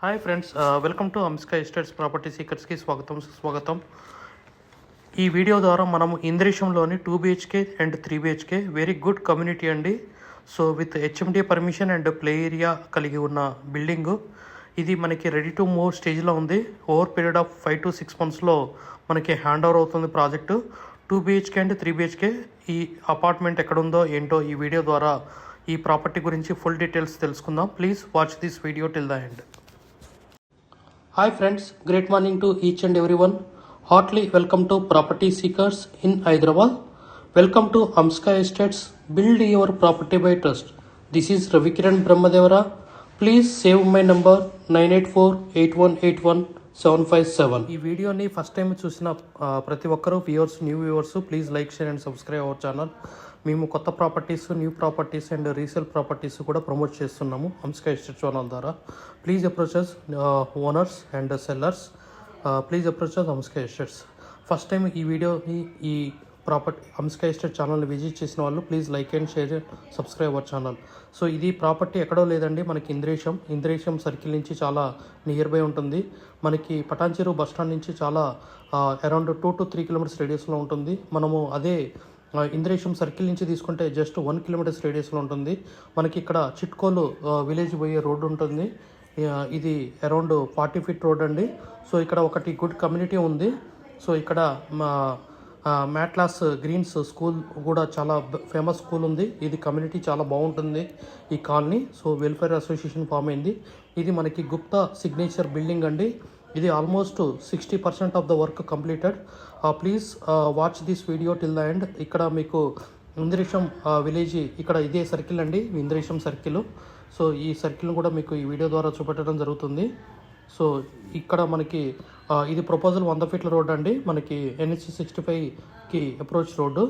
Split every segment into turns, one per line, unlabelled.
Hi friends, welcome to Amska estates property సీకర్స్కి స్వాగతం. ఈ వీడియో ద్వారా మనము ఇంద్రేషంలోని 2 BHK and 3 BHK very good community అండి. So with HMD permission and play area కలిగి ఉన్న బిల్డింగు. ఇది మనకి రెడీ టు మూవ్ స్టేజ్లో ఉంది. ఓవర్ పీరియడ్ ఆఫ్ 5 to 6 monthsలో మనకి హ్యాండ్ ఓవర్ అవుతుంది ప్రాజెక్టు. 2 BHK అండ్ 3 BHK ఈ అపార్ట్మెంట్ ఎక్కడుందో ఏంటో ఈ వీడియో ద్వారా ఈ ప్రాపర్టీ గురించి ఫుల్ డీటెయిల్స్ తెలుసుకుందాం. Please watch this video till the end. Hi friends, great morning to each and everyone. Heartily welcome to Property Seekers in Hyderabad. Welcome to Amska Estates, build your property by trust. This is Ravikiran Brahmadevara. Please save my number 9848181757. ఈ వీడియోని first time చూసిన ప్రతి ఒక్కరూ new viewers please like, share and subscribe our channel. మేము కొత్త properties, new properties and resale properties కూడా promote చేస్తున్నాము Amska estate channel ద్వారా. Please approach us owners and sellers. Please approach us Amska estates. First time ఈ వీడియోని ఈ ప్రాపర్టీ అంస్కా ఎస్టేట్ ఛానల్ని visit చేసిన వాళ్ళు please like and share subscribe our channel. So ఇది ప్రాపర్టీ ఎక్కడో లేదండి, మనకి ఇంద్రేశం సర్కిల్ నుంచి చాలా నియర్ బై ఉంటుంది. మనకి పటాన్చెరు బస్ స్టాండ్ నుంచి చాలా అరౌండ్ 2 to 3 kilometers రేడియస్లో ఉంటుంది. మనము అదే ఇంద్రేశం సర్కిల్ నుంచి తీసుకుంటే జస్ట్ 1 kilometers రేడియస్లో ఉంటుంది. మనకి ఇక్కడ చిట్కోలు విలేజ్ పోయే రోడ్డు ఉంటుంది. ఇది అరౌండ్ 40 feet రోడ్ అండి. సో ఇక్కడ ఒకటి గుడ్ కమ్యూనిటీ ఉంది. సో ఇక్కడ మ్యాట్లాస్ గ్రీన్స్ స్కూల్ కూడా చాలా ఫేమస్ స్కూల్ ఉంది. ఇది కమ్యూనిటీ చాలా బాగుంటుంది ఈ colony. So welfare association form అయింది. ఇది మనకి గుప్తా సిగ్నేచర్ బిల్డింగ్ అండి. ఇది almost 60% of the work completed. Please watch this video till the end. ఇక్కడ మీకు ఇంద్రేశం విలేజ్, ఇక్కడ ఇదే సర్కిల్ అండి, ఇంద్రేశం సర్కిల్. సో ఈ సర్కిల్ని కూడా మీకు ఈ వీడియో ద్వారా చూపెట్టడం జరుగుతుంది. సో ఇక్కడ మనకి ఇది ప్రపోజల్ 100 feet రోడ్ అండి, మనకి NH 65కి అప్రోచ్ రోడ్డు.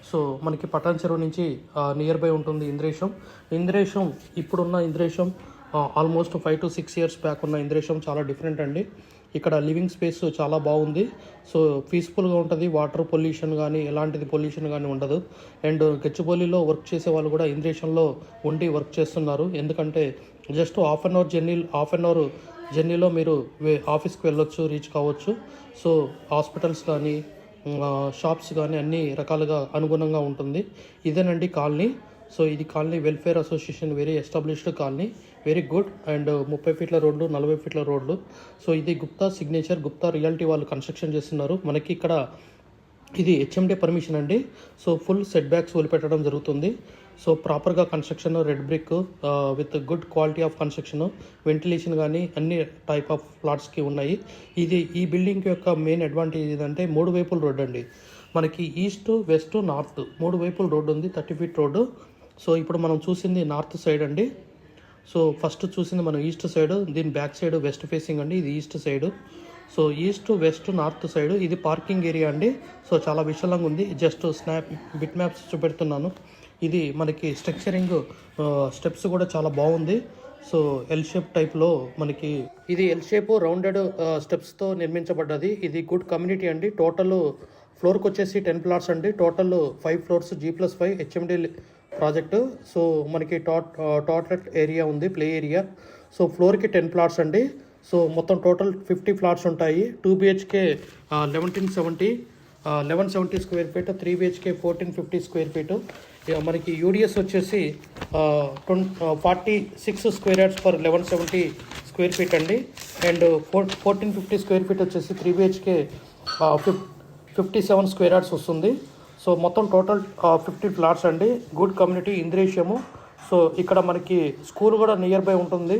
సో మనకి పటాన్చెరు నుంచి నియర్ బై ఉంటుంది ఇంద్రేశం. ఇప్పుడున్న Indresham almost 5 to 6 years back ఉన్న ఇంద్రేశం చాలా డిఫరెంట్ అండి. ఇక్కడ లివింగ్ స్పేస్ చాలా బాగుంది. సో పీస్ఫుల్గా ఉంటుంది. వాటర్ పొల్యూషన్ కానీ ఎలాంటిది పొల్యూషన్ కానీ ఉండదు. అండ్ గచ్చిబౌలిలో వర్క్ చేసే వాళ్ళు కూడా ఇంద్రేశంలో ఉండి వర్క్ చేస్తున్నారు. ఎందుకంటే జస్ట్ హాఫ్ అన్ అవర్ జర్నీలో మీరు ఆఫీస్కి వెళ్ళొచ్చు, రీచ్ కావచ్చు. సో హాస్పిటల్స్ కానీ షాప్స్ కానీ అన్ని రకాలుగా అనుగుణంగా ఉంటుంది. ఇదేనండి కాలనీ. సో ఇది colony welfare association, very established colony, very good. And 30 feet రోడ్లు, 40 feet రోడ్లు. సో ఇది గుప్తా సిగ్నేచర్, గుప్తా రియాలిటీ వాళ్ళు కన్స్ట్రక్షన్ చేస్తున్నారు. మనకి ఇక్కడ ఇది HMD పర్మిషన్ అండి. సో ఫుల్ సెట్ బ్యాక్స్ వదిలిపెట్టడం జరుగుతుంది. సో ప్రాపర్గా construction, red brick with good quality of construction, ventilation కానీ అన్ని టైప్ ఆఫ్ ప్లాట్స్కి ఉన్నాయి. ఈ బిల్డింగ్ యొక్క మెయిన్ అడ్వాంటేజ్ ఏంటంటే 3 వైపుల రోడ్ అండి. మనకి ఈస్ట్, వెస్ట్, నార్త్ 3 వైపుల రోడ్డు ఉంది, 30 feet రోడ్డు. సో ఇప్పుడు మనం చూసింది నార్త్ సైడ్ అండి. సో ఫస్ట్ చూసింది మనం ఈస్ట్ సైడ్, దీని బ్యాక్ సైడ్ వెస్ట్ ఫేసింగ్ అండి, ఇది east side. So east, west, north side ఇది పార్కింగ్ ఏరియా అండి. సో చాలా విశాలంగా ఉంది. జస్ట్ బిట్ మ్యాప్స్ చూపెడుతున్నాను. ఇది మనకి స్ట్రక్చరింగ్ స్టెప్స్ కూడా చాలా బాగుంది. సో ఎల్ షేప్ టైప్లో మనకి ఇది ఎల్ షేప్ రౌండెడ్ స్టెప్స్తో నిర్మించబడ్డది. ఇది గుడ్ కమ్యూనిటీ అండి. టోటల్ ఫ్లోర్కి వచ్చేసి 10 plots అండి. Total 5 floors G+5 HMD project. So మనకి టాయిలెట్ ఏరియా ఉంది, ప్లే ఏరియా. సో ఫ్లోర్కి 10 plots అండి. సో మొత్తం టోటల్ 50 plots ఉంటాయి. 2 BHK 1170 square feet, 3 BHK 1450 square feet. మనకి యూడిఎస్ వచ్చేసి 46 square yards per 1170 square feet అండి. అండ్ 1450 square feet వచ్చేసి 3 BHK 57 square yards వస్తుంది. సో మొత్తం టోటల్ 50 plots అండి. Good community Indresham. సో ఇక్కడ మనకి స్కూల్ కూడా నియర్ బై ఉంటుంది,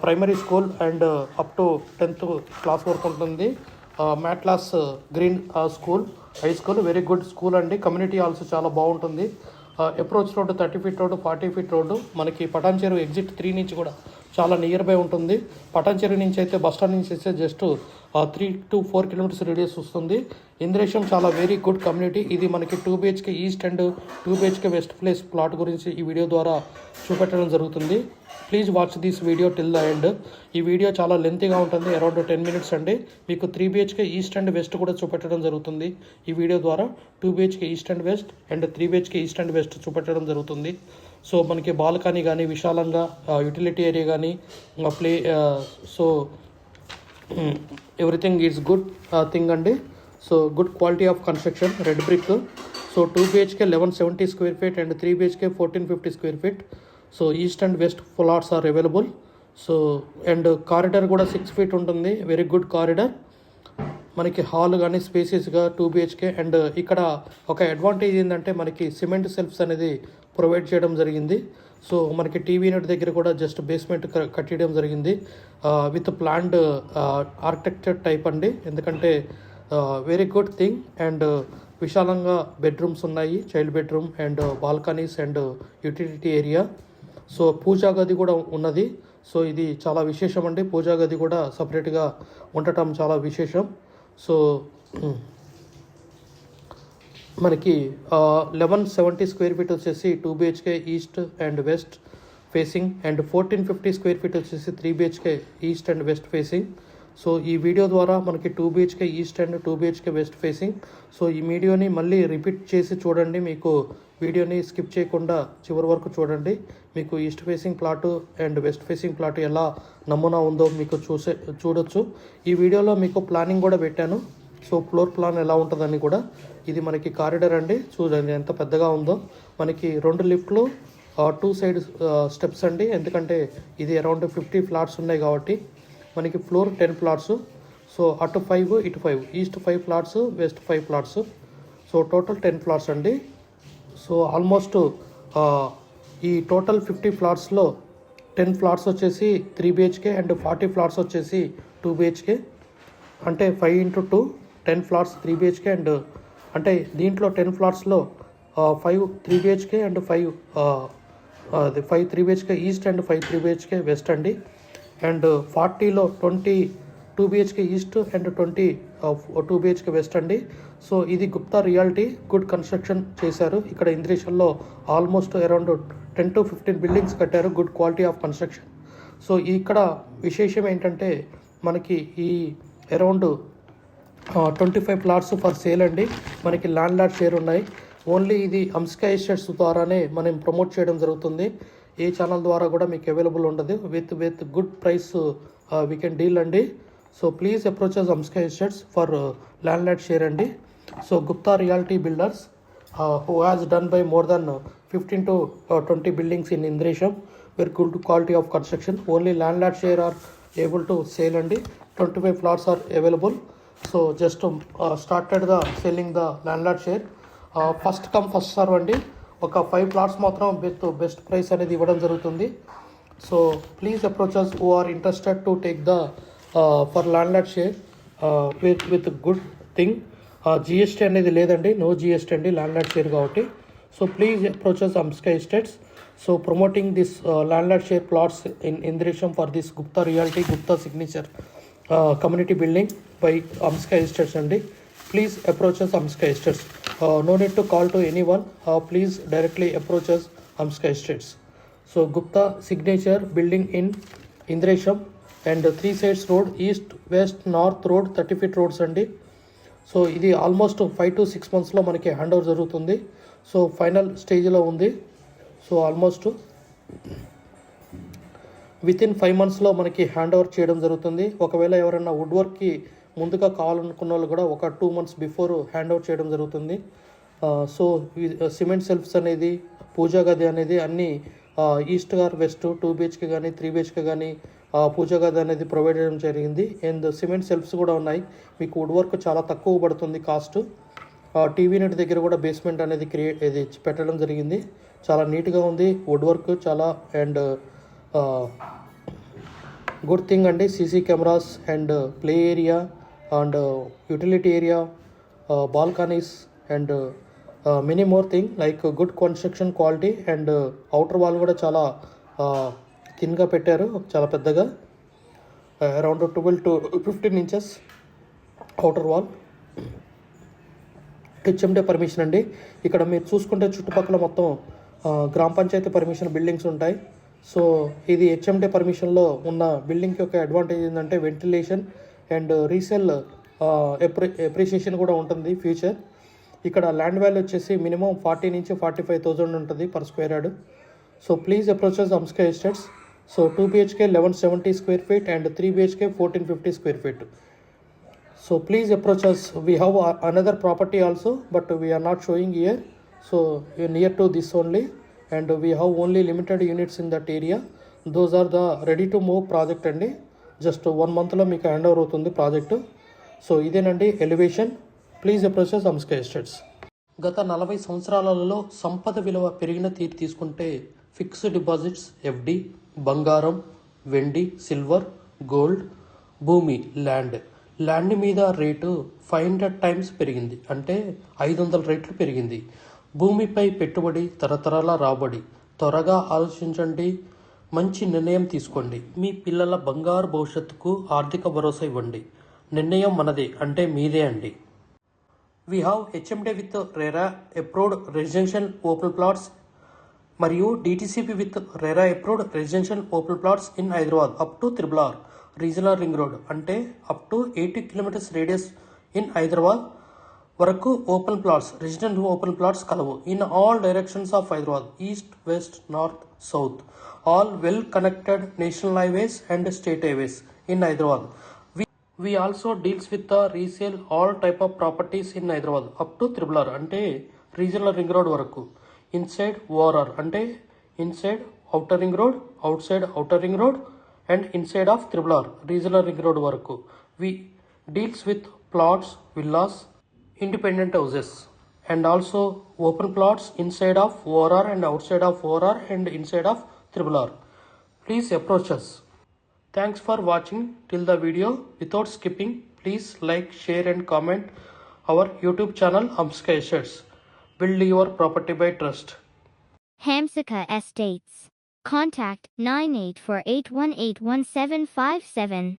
primary school and up to 10th class వరకు ఉంటుంది. మ్యాట్లాస్ green school, high school, very good school అండి. కమ్యూనిటీ ఆల్సో చాలా బాగుంటుంది. Approach road 30 feet road, 40 feet road. మనకి పటాన్చెరు ఎగ్జిట్ 3 నుంచి కూడా చాలా నియర్ బై ఉంటుంది. పటాన్చెరు నుంచి అయితే బస్ స్టాండ్ నుంచి అయితే జస్ట్ 3 to 4 kilometers రేడియస్ వస్తుంది. ఇంద్రేశం చాలా వెరీ గుడ్ కమ్యూనిటీ. ఇది మనకి 2 BHK east and 2 BHK west place plot గురించి ఈ వీడియో ద్వారా చూపెట్టడం జరుగుతుంది. Please watch this video till the end. ఈ వీడియో చాలా లెంతీగా ఉంటుంది, అరౌండ్ 10 minutes అండి. మీకు 3 BHK ఈస్ట్ అండ్ వెస్ట్ కూడా చూపెట్టడం జరుగుతుంది ఈ వీడియో ద్వారా. 2 BHK east and west and 3 BHK east and west చూపెట్టడం జరుగుతుంది. సో మనకి బాల్కనీ కానీ విశాలంగా యూటిలిటీ ఏరియా కానీ play so everything is good thing అండి. So good quality of construction, red brick. So 2 BHK 1170 square feet and 3 BHK 1450 square feet. So east and west flats are available. So and corridor కూడా 6 feet ఉంటుంది, very good corridor. మనకి hall కానీ స్పేసెస్గా 2 BHK. And ఇక్కడ ఒక advantage ఏంటంటే మనకి cement shelves అనేది provide చేయడం జరిగింది. సో మనకి టీవీ యూనిట్ దగ్గర కూడా జస్ట్ బేస్మెంట్ కట్టడం జరిగింది విత్ ప్లాన్డ్ ఆర్కిటెక్చర్ టైప్ అండి. ఎందుకంటే వెరీ గుడ్ థింగ్. అండ్ విశాలంగా బెడ్రూమ్స్ ఉన్నాయి, child bedroom and balconies and utility area. So పూజా గది కూడా ఉన్నది. సో ఇది చాలా విశేషం అండి, పూజా గది కూడా సపరేట్గా ఉండటం చాలా విశేషం. సో మనకి 1170 స్క్వేర్ ఫీట్ వచ్చేసి 2 BHK east and west facing and 1450 square feet వచ్చేసి 3 BHK east and west facing. So ఈ వీడియో ద్వారా మనకి 2 BHK east and 2 BHK west facing. So ఈ వీడియోని మళ్ళీ రిపీట్ చేసి చూడండి, మీకు వీడియోని స్కిప్ చేయకుండా చివరి వరకు చూడండి. మీకు east facing plot and west facing plot ఎలా నమూనా ఉందో మీకు చూడొచ్చు. ఈ వీడియోలో మీకు ప్లానింగ్ కూడా పెట్టాను. సో ఫ్లోర్ ప్లాన్ ఎలా ఉంటుందని కూడా. ఇది మనకి కారిడార్ అండి, చూడండి ఎంత పెద్దగా ఉందో. మనకి 2 లిఫ్ట్లు, 2 సైడ్ స్టెప్స్ అండి. ఎందుకంటే ఇది అరౌండ్ 50 ఫ్లాట్స్ ఉన్నాయి కాబట్టి మనకి ఫ్లోర్ 10 ఫ్లాట్స్. సో అటు 5 ఇటు 5, east 5 flats, west 5 flats. So total 10 flats అండి. సో ఆల్మోస్ట్ ఈ టోటల్ 50 ఫ్లాట్స్లో 10 ఫ్లాట్స్ వచ్చేసి 3 BHK అండ్ 40 ఫ్లాట్స్ వచ్చేసి 2 BHK. అంటే 5 into 2 10 ఫ్లాట్స్ 3 BHK. అండ్ అంటే దీంట్లో 10 ఫ్లాట్స్లో 5 3 BHK and 5 3 BHK east and 5 3 BHK west అండి. అండ్ 40లో 20 2 BHK east and 20 2 BHK west అండి. సో ఇది గుప్తా రియాలిటీ గుడ్ కన్స్ట్రక్షన్ చేశారు. ఇక్కడ ఇంద్రేషన్లో ఆల్మోస్ట్ అరౌండ్ 10 to 15 బిల్డింగ్స్ కట్టారు, good quality of construction. So ఇక్కడ విశేషం ఏంటంటే మనకి ఈ అరౌండ్ 25 ప్లాట్స్ ఫర్ సేల్ అండి. మనకి ల్యాండ్ లాట్ షేర్ ఉన్నాయి. ఓన్లీ ఇది అంస్కా ఎస్టేట్స్ ద్వారానే మనం ప్రమోట్ చేయడం జరుగుతుంది. ఏ ఛానల్ ద్వారా కూడా మీకు అవైలబుల్ ఉండదు. With good price we can deal అండి. So please approach us Amska estates for land lot share అండి. So Gupta reality builders who has done by more than 15 to 20 buildings in Indresham, very good quality of construction. Only land lot share are able to sell and 25 plots are available. So just started the selling the land lot share. First come first serve అండి. ఒక 5 plots మాత్రం with best price అనేది ఇవ్వడం జరుగుతుంది. So please approach us who are interested to take the for land lot share with good thing. GST అనేది లేదండి, no GST అండి land lot share కాబట్టి. So please approaches Amska estates. So promoting this land lot share plots in Indresham for this Gupta reality Gupta signature community building by Amska estates అండి. Please approaches Amska estates. No need to call to anyone, please directly approaches Amska estates. So Gupta signature building in Indresham and 3 sides road, east west north road, 30 feet roads అండి. So ఇది almost 5 to 6 monthsలో మనకి hand over జరుగుతుంది. So final స్టేజ్లో ఉంది. So almost within 5 monthsలో మనకి hand over చేయడం జరుగుతుంది. ఒకవేళ ఎవరైనా వుడ్ వర్క్కి ముందుగా కావాలనుకున్న వాళ్ళు కూడా ఒక 2 months బిఫోర్ హ్యాండ్ ఓవర్ చేయడం జరుగుతుంది. సో సిమెంట్ సెల్ఫ్స్ అనేది, పూజా గది అనేది అన్నీ ఈస్ట్ ఆర్ వెస్ట్ 2 BHK కానీ 3 BHK కానీ పూజా గది అనేది ప్రొవైడ్ చేయడం జరిగింది. అండ్ సిమెంట్ సెల్ఫ్స్ కూడా ఉన్నాయి. మీకు వుడ్ వర్క్ చాలా తక్కువ పడుతుంది కాస్ట్. టీవీ యూనిట్ దగ్గర కూడా బేస్మెంట్ అనేది ఇది పెట్టడం జరిగింది. చాలా నీట్గా ఉంది వుడ్ వర్క్ చాలా. అండ్ గుడ్ థింగ్ అండి, CC cameras and play area and utility area, balconies and many more thing like good construction quality. And outer wall కూడా చాలా థిన్గా పెట్టారు, చాలా పెద్దగా, around 12 to 15 inches outer wall. హెచ్ఎండే permission అండి. ఇక్కడ మీరు చూసుకుంటే చుట్టుపక్కల మొత్తం గ్రామ పంచాయతీ పర్మిషన్ బిల్డింగ్స్ ఉంటాయి. సో ఇది హెచ్ఎండే పర్మిషన్లో ఉన్న బిల్డింగ్కి ఒక అడ్వాంటేజ్ ఏంటంటే వెంటిలేషన్ అండ్ రీసేల్ ఎప్రిషియేషన్ కూడా ఉంటుంది ఫ్యూచర్. ఇక్కడ ల్యాండ్ వాల్యూ వచ్చేసి మినిమం 40 నుంచి 45,000 ఉంటుంది per square yard. So please approach us Amska Estates. So 2 BHK 1170 square feet and 3 BHK 1450 square feet. So please approach us. We have another property also, but we are not showing here. So you're near to this only, and we have only limited units in that area. Those are the ready to move project అండి. Just 1 monthలో మీకు hand over అవుతుంది project. So ఇదేనండి elevation. Please approach us Amska Estates. గత 40 సంవత్సరాలలో సంపద విలువ పెరిగిన తీరు తీసుకుంటే ఫిక్స్డ్ డిపాజిట్స్ ఎఫ్డి, బంగారం, వెండి, సిల్వర్, గోల్డ్, భూమి, ల్యాండ్ మీద రేటు 500 టైమ్స్ పెరిగింది, అంటే 500 రెట్లు పెరిగింది. భూమిపై పెట్టుబడి తరతరాల రాబడి. త్వరగా ఆలోచించండి, మంచి నిర్ణయం తీసుకోండి. మీ పిల్లల బంగారు భవిష్యత్తుకు ఆర్థిక భరోసా ఇవ్వండి. నిర్ణయం మనదే, అంటే మీదే అండి. We have HMD with RERA approved residential open plots మరియు DTCP with RERA approved residential open plots in Hyderabad up to RRR regional ring road, అంటే up to 80 kilometres radius in Hyderabad వరకు open plots, resident open plots కలవు. In all directions of Hyderabad, east, west, north, south, all well connected national highways and state highways in Hyderabad. We also deals with the resale all type of properties in Hyderabad up to RRR, అంటే regional ring road వరకు. Inside ORR, అంటే inside outer ring road, outside outer ring road and inside of RRR regional ring road వరకు. We deals with plots, villas, independent houses and also open plots inside of ORR and outside of ORR and inside of RRR. Please approach us. Thanks for watching till the video. Without skipping, please like, share and comment our YouTube channel Amska Estates. Build your property by trust.
Hamsika Estates. Contact 9848181757.